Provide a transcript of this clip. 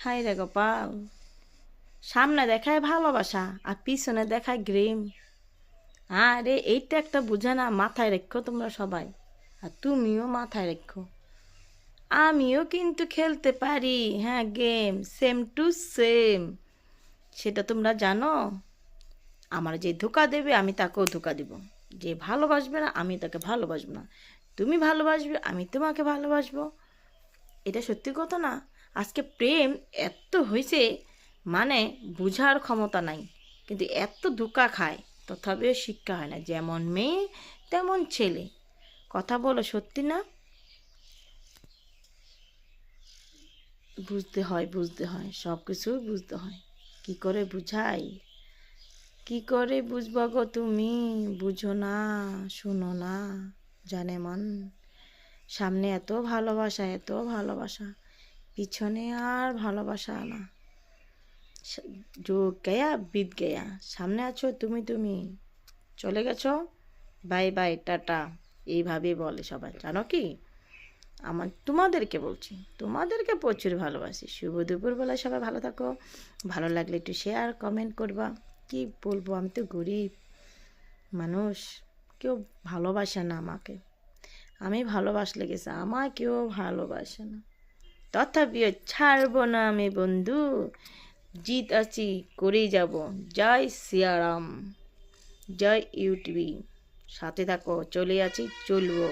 High রে গোপাল, সামনে দেখায় ভালোবাসা আর পিছনে দেখায় গ্রেম। আরে এইটা একটা বুঝে না, মাথায় রেখো তোমরা সবাই। আর তুমিও মাথায় রেখো, আমিও কিন্তু খেলতে পারি। হ্যাঁ, গেম সেম টু সেম, সেটা তোমরা জানো। আমার যে ধোকা দেবে আমি তাকেও ধোকা দিব, যে ভালোবাসবে না আমি তাকে ভালোবাসবো না। তুমি ভালোবাসবে আমি তোমাকে ভালোবাসবো, এটা সত্যি কথা না? আজকে প্রেম এত হয়েছে, মানে বুঝার ক্ষমতা নাই, কিন্তু এত ধোঁকা খায় তথাপিও শিক্ষা হয় না। যেমন মেয়ে তেমন ছেলে, কথা বলো সত্যি না? বুঝতে হয়, বুঝতে হয়, সব কিছু বুঝতে হয়। কি করে বুঝাই, কি করে বুঝবো গো তুমি? বুঝো না, শুনো না, জানে মন। সামনে এত ভালোবাসা, এত ভালোবাসা, পিছনে আর ভালোবাসা না। যোগ গয়া বিত গয়া, সামনে আছো তুমি চলে গেছো, বাই বাই টাটা, এইভাবে বলে সবাই, জানো কি? আমার তোমাদেরকে বলছি, তোমাদেরকে প্রচুর ভালোবাসি। শুভ দুপুরবেলা, সবাই ভালো থাকো। ভালো লাগলে একটু শেয়ার কমেন্ট করবা। কি বলবো, আমি তো গরিব মানুষ, কেউ ভালোবাসে না আমাকে। আমি ভালোবাসলে গেছে, আমার কেউ ভালোবাসে না। তথাপিও ছাড়বো না আমি বন্ধু, জিত আছি, করেই যাব। জয় সিয়ারাম, জয় ইউটিউব, সাথে থাকো, চলে আছি, চলবো।